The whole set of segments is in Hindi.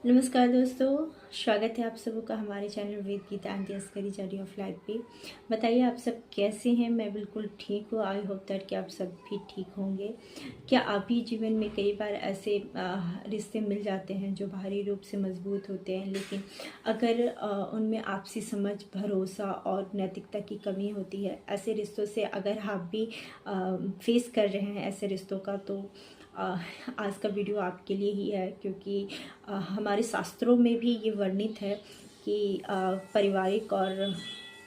नमस्कार दोस्तों, स्वागत है आप सबों का हमारे channel Ved Geeta and Askari journey of life पे। बताइए आप सब कैसे हैं। मैं बिल्कुल ठीक हूँ। आई होप दैट कि आप सब भी ठीक होंगे। क्या आप भी जीवन में कई बार ऐसे रिश्ते मिल जाते हैं जो बाहरी रूप से मजबूत होते हैं, लेकिन अगर उनमें आपसी समझ, भरोसा और नैतिकता की कमी होती है। ऐसे रिश्तों से अगर आप भी फेस कर रहे हैं ऐसे रिश्तों का, तो आज का वीडियो आपके लिए ही है, क्योंकि हमारे शास्त्रों में भी ये वर्णित है कि पारिवारिक और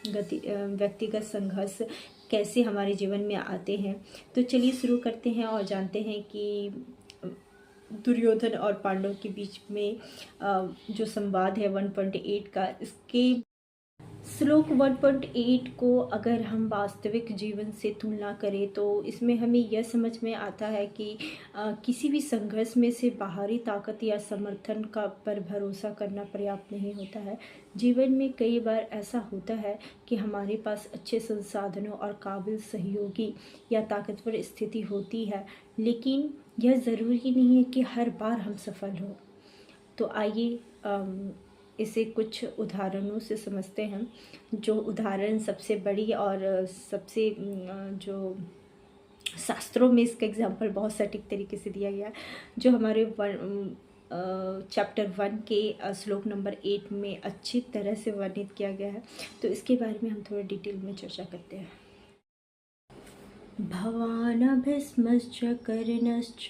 व्यक्तिगत संघर्ष कैसे हमारे जीवन में आते हैं। तो चलिए शुरू करते हैं और जानते हैं कि दुर्योधन और पांडव के बीच में जो संवाद है 1.8 का, इसके श्लोक 1.8 को अगर हम वास्तविक जीवन से तुलना करें तो इसमें हमें यह समझ में आता है कि किसी भी संघर्ष में से बाहरी ताकत या समर्थन का पर भरोसा करना पर्याप्त नहीं होता है। जीवन में कई बार ऐसा होता है कि हमारे पास अच्छे संसाधनों और काबिल सहयोगी या ताकतवर स्थिति होती है, लेकिन यह ज़रूरी नहीं है कि हर बार हम सफल हों। तो आइए इसे कुछ उदाहरणों से समझते हैं। जो उदाहरण सबसे बड़ी और सबसे जो शास्त्रों में इसका एग्जाम्पल बहुत सटीक तरीके से दिया गया है, जो हमारे चैप्टर 1 के श्लोक नंबर 8 में अच्छी तरह से वर्णित किया गया है। तो इसके बारे में हम थोड़ा डिटेल में चर्चा करते हैं। भवान् भीष्मश्च कर्णश्च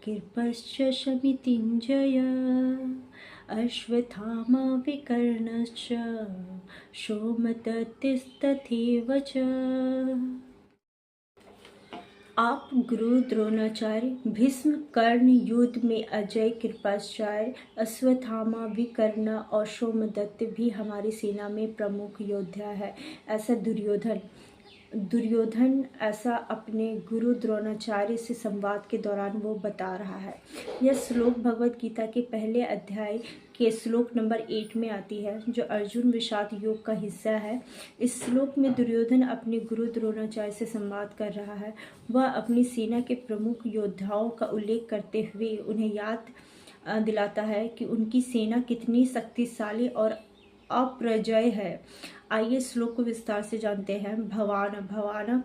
कृपश्च शमितिञ्जय अश्वत्थामा विकर्णश्च सोमदत्तिस्तथैव च। आप गुरु द्रोणाचार्य, भीष्म, कर्ण युद्ध में अजय, कृपाचार्य, अश्वत्थामा, विकर्ण और सोमदत्त भी हमारी सेना में प्रमुख योद्धा है। ऐसा दुर्योधन ऐसा अपने गुरु द्रोणाचार्य से संवाद के दौरान वो बता रहा है। यह श्लोक भगवत गीता के पहले अध्याय के श्लोक नंबर 8 में आती है, जो अर्जुन विषाद योग का हिस्सा है। इस श्लोक में दुर्योधन अपने गुरु द्रोणाचार्य से संवाद कर रहा है। वह अपनी सेना के प्रमुख योद्धाओं का उल्लेख करते हुए उन्हें याद दिलाता है कि उनकी सेना कितनी शक्तिशाली और अप्रजेय है। आइए श्लोक को विस्तार से जानते हैं। भवान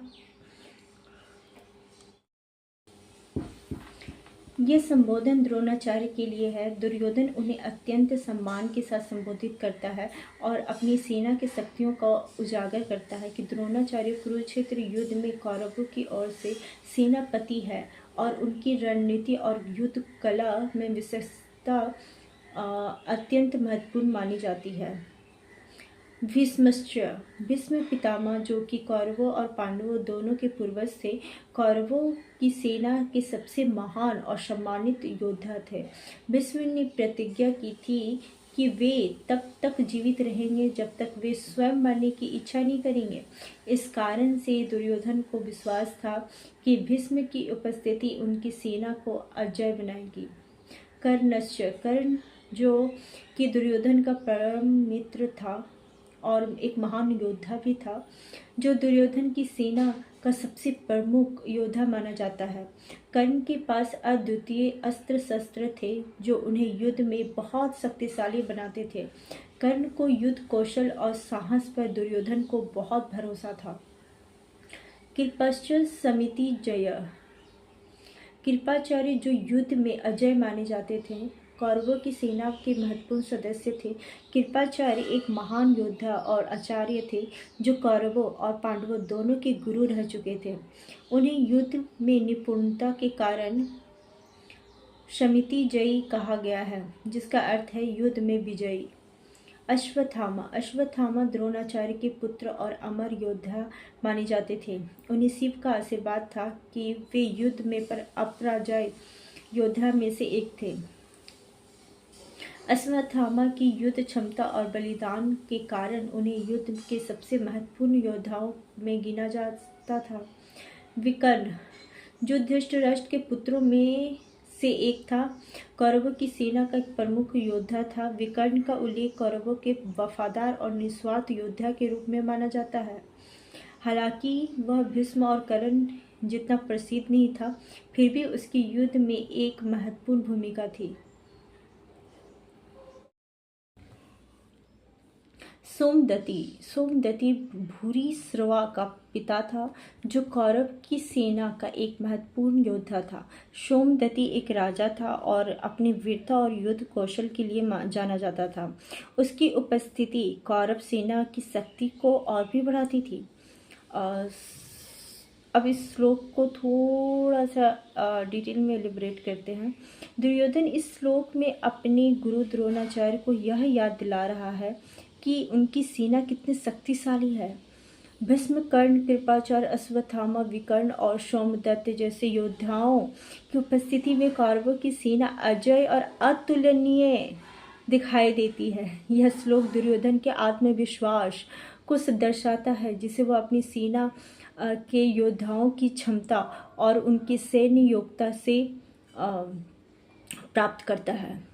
ये संबोधन द्रोणाचार्य के लिए है। दुर्योधन उन्हें अत्यंत सम्मान के साथ संबोधित करता है और अपनी सेना की शक्तियों का उजागर करता है कि द्रोणाचार्य कुरुक्षेत्र युद्ध में कौरवों की ओर से सेनापति है और उनकी रणनीति और युद्ध कला में विशेषता अत्यंत महत्वपूर्ण मानी जाती है। भीष्मश्च, भीष्म पितामह, जो कि कौरवों और पांडवों दोनों के पूर्वज थे, कौरवों की सेना के सबसे महान और सम्मानित योद्धा थे। भीष्म ने प्रतिज्ञा की थी कि वे तब तक जीवित रहेंगे जब तक वे स्वयं मरने की इच्छा नहीं करेंगे। इस कारण से दुर्योधन को विश्वास था कि भीष्म की उपस्थिति उनकी सेना को अजय बनाएगी। कर्णश्च, कर्ण जो कि दुर्योधन का परम मित्र था और एक महान योद्धा भी था, जो दुर्योधन की सेना का सबसे प्रमुख योद्धा माना जाता है। कर्ण के पास अद्वितीय अस्त्र शस्त्र थे जो उन्हें युद्ध में बहुत शक्तिशाली बनाते थे। कर्ण को युद्ध कौशल और साहस पर दुर्योधन को बहुत भरोसा था। कृपाश्च समिति जय, कृपाचार्य जो युद्ध में अजय माने जाते थे, कौरवों की सेना के महत्वपूर्ण सदस्य थे। कृपाचार्य एक महान योद्धा और आचार्य थे जो कौरवों और पांडवों दोनों के गुरु रह चुके थे। उन्हें युद्ध में निपुणता के कारण शमिति जयी कहा गया है, जिसका अर्थ है युद्ध में विजयी। अश्वत्थामा, अश्वत्थामा द्रोणाचार्य के पुत्र और अमर योद्धा माने जाते थे। उन्हें शिव का आशीर्वाद था कि वे युद्ध में पर अपराजय योद्धा में से एक थे। अश्वत्थामा की युद्ध क्षमता और बलिदान के कारण उन्हें युद्ध के सबसे महत्वपूर्ण योद्धाओं में गिना जाता था। विकर्ण, जो धृतराष्ट्र के पुत्रों में से एक था, कौरवों की सेना का एक प्रमुख योद्धा था। विकर्ण का उल्लेख कौरवों के वफादार और निस्वार्थ योद्धा के रूप में माना जाता है। हालांकि वह भीष्म और कर्ण जितना प्रसिद्ध नहीं था, फिर भी उसकी युद्ध में एक महत्वपूर्ण भूमिका थी। सोमदत्ती भूरिश्रवा का पिता था, जो कौरव की सेना का एक महत्वपूर्ण योद्धा था। सोमदत्ती एक राजा था और अपनी वीरता और युद्ध कौशल के लिए जाना जाता था। उसकी उपस्थिति कौरव सेना की शक्ति को और भी बढ़ाती थी। अब इस श्लोक को थोड़ा सा डिटेल में एलिब्रेट करते हैं। दुर्योधन इस श्लोक में अपने गुरु द्रोणाचार्य को यह याद दिला रहा है कि उनकी सेना कितनी शक्तिशाली है। भीष्म, कर्ण, कृपाचार्य, अश्वत्थामा, विकर्ण और सोमदत्त जैसे योद्धाओं की उपस्थिति में कौरवों की सेना अजय और अतुलनीय दिखाई देती है। यह श्लोक दुर्योधन के आत्मविश्वास को दर्शाता है, जिसे वह अपनी सेना के योद्धाओं की क्षमता और उनकी सैन्य योग्यता से प्राप्त करता है।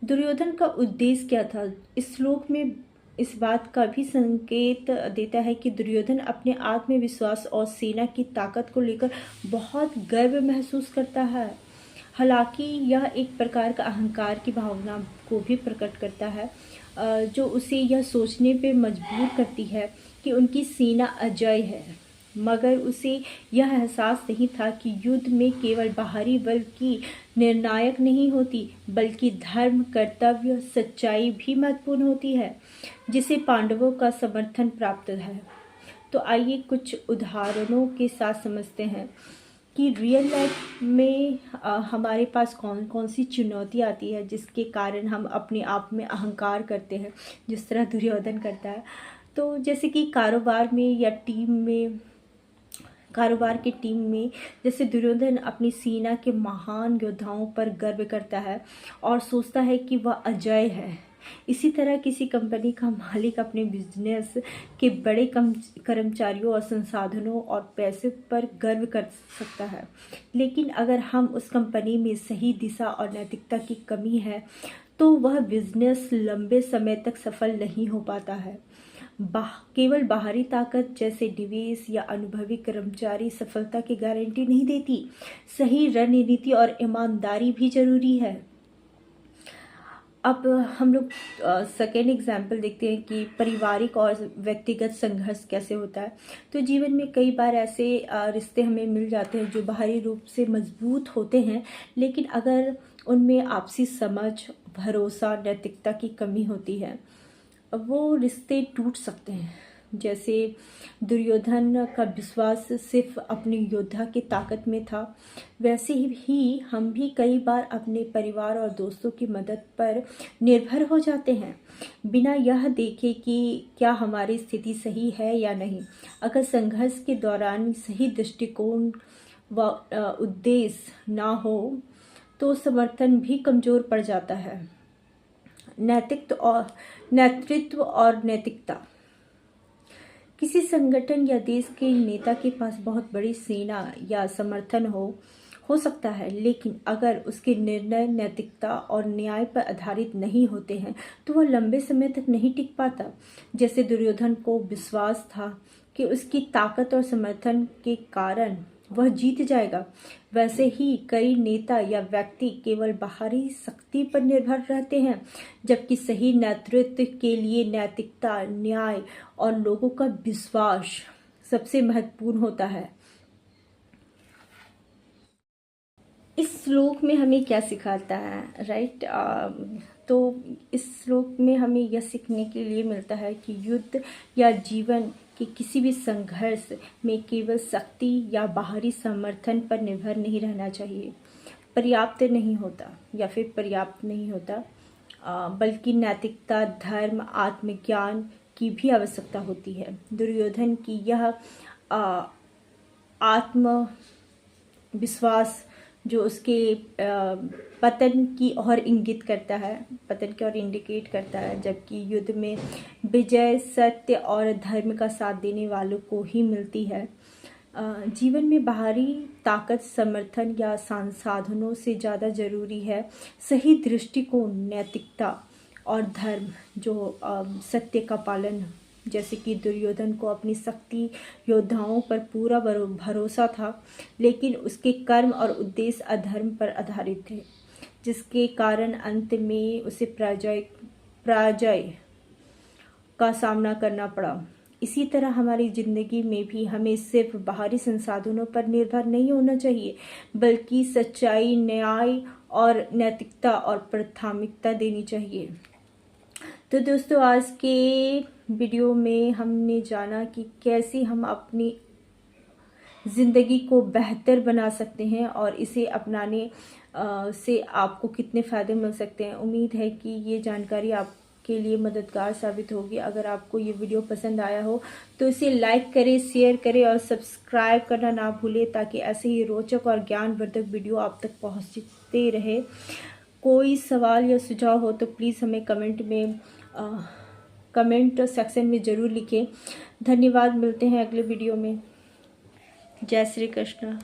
दुर्योधन का उद्देश्य क्या था? इस श्लोक में इस बात का भी संकेत देता है कि दुर्योधन अपने आत्मविश्वास और सेना की ताकत को लेकर बहुत गर्व महसूस करता है। हालांकि यह एक प्रकार का अहंकार की भावना को भी प्रकट करता है, जो उसे यह सोचने पर मजबूर करती है कि उनकी सेना अजेय है। मगर उसे यह एहसास नहीं था कि युद्ध में केवल बाहरी बल की निर्णायक नहीं होती, बल्कि धर्म, कर्तव्य, सच्चाई भी महत्वपूर्ण होती है, जिसे पांडवों का समर्थन प्राप्त है। तो आइए कुछ उदाहरणों के साथ समझते हैं कि रियल लाइफ में हमारे पास कौन कौन सी चुनौती आती है, जिसके कारण हम अपने आप में अहंकार करते हैं, जिस तरह दुर्योधन करता है। तो जैसे कि कारोबार की टीम में जैसे दुर्योधन अपनी सेना के महान योद्धाओं पर गर्व करता है और सोचता है कि वह अजेय है। इसी तरह किसी कंपनी का मालिक अपने बिजनेस के बड़े कर्मचारियों और संसाधनों और पैसे पर गर्व कर सकता है। लेकिन अगर हम उस कंपनी में सही दिशा और नैतिकता की कमी है, तो वह बिजनेस लंबे समय तक सफल नहीं हो पाता है। केवल बाहरी ताकत जैसे निवेश या अनुभवी कर्मचारी सफलता की गारंटी नहीं देती। सही रणनीति और ईमानदारी भी जरूरी है। अब हम लोग सेकेंड एग्जाम्पल देखते हैं कि पारिवारिक और व्यक्तिगत संघर्ष कैसे होता है। तो जीवन में कई बार ऐसे रिश्ते हमें मिल जाते हैं जो बाहरी रूप से मजबूत होते हैं, लेकिन अगर उनमें आपसी समझ, भरोसा, नैतिकता की कमी होती है, वो रिश्ते टूट सकते हैं। जैसे दुर्योधन का विश्वास सिर्फ अपने योद्धा की ताकत में था, वैसे ही हम भी कई बार अपने परिवार और दोस्तों की मदद पर निर्भर हो जाते हैं, बिना यह देखे कि क्या हमारी स्थिति सही है या नहीं। अगर संघर्ष के दौरान सही दृष्टिकोण व उद्देश्य ना हो, तो समर्थन भी कमज़ोर पड़ जाता है। नेतृत्व और नैतिकता। किसी संगठन या देश के नेता के पास बहुत बड़ी सेना या समर्थन हो सकता है, लेकिन अगर उसके निर्णय नैतिकता और न्याय पर आधारित नहीं होते हैं, तो वह लंबे समय तक नहीं टिक पाता। जैसे दुर्योधन को विश्वास था कि उसकी ताकत और समर्थन के कारण वह जीत जाएगा, वैसे ही कई नेता या व्यक्ति केवल बाहरी शक्ति पर निर्भर रहते हैं, जबकि सही नेतृत्व के लिए नैतिकता, न्याय और लोगों का विश्वास सबसे महत्वपूर्ण होता है। इस श्लोक में हमें क्या सिखाता है, राइट? तो इस श्लोक में हमें यह सीखने के लिए मिलता है कि युद्ध या जीवन के किसी भी संघर्ष में केवल शक्ति या बाहरी समर्थन पर निर्भर नहीं रहना चाहिए। पर्याप्त नहीं होता, बल्कि नैतिकता, धर्म, आत्मज्ञान की भी आवश्यकता होती है। दुर्योधन की यह आत्मविश्वास जो उसके पतन की ओर इंडिकेट करता है, जबकि युद्ध में विजय सत्य और धर्म का साथ देने वालों को ही मिलती है। जीवन में बाहरी ताकत, समर्थन या संसाधनों से ज़्यादा जरूरी है सही दृष्टिकोण, नैतिकता और धर्म, जो सत्य का पालन। जैसे कि दुर्योधन को अपनी शक्ति योद्धाओं पर पूरा भरोसा था, लेकिन उसके कर्म और उद्देश्य अधर्म पर आधारित थे, जिसके कारण अंत में उसे पराजय का सामना करना पड़ा। इसी तरह हमारी ज़िंदगी में भी हमें सिर्फ बाहरी संसाधनों पर निर्भर नहीं होना चाहिए, बल्कि सच्चाई, न्याय और नैतिकता और प्राथमिकता देनी चाहिए। तो दोस्तों, आज के वीडियो में हमने जाना कि कैसे हम अपनी ज़िंदगी को बेहतर बना सकते हैं और इसे अपनाने से आपको कितने फ़ायदे मिल सकते हैं। उम्मीद है कि ये जानकारी आपके लिए मददगार साबित होगी। अगर आपको ये वीडियो पसंद आया हो तो इसे लाइक करें, शेयर करें और सब्सक्राइब करना ना भूलें, ताकि ऐसे ही रोचक और ज्ञानवर्धक वीडियो आप तक पहुँचते रहे। कोई सवाल या सुझाव हो तो प्लीज़ हमें कमेंट सेक्शन में ज़रूर लिखें। धन्यवाद। मिलते हैं अगले वीडियो में। जय श्री कृष्ण।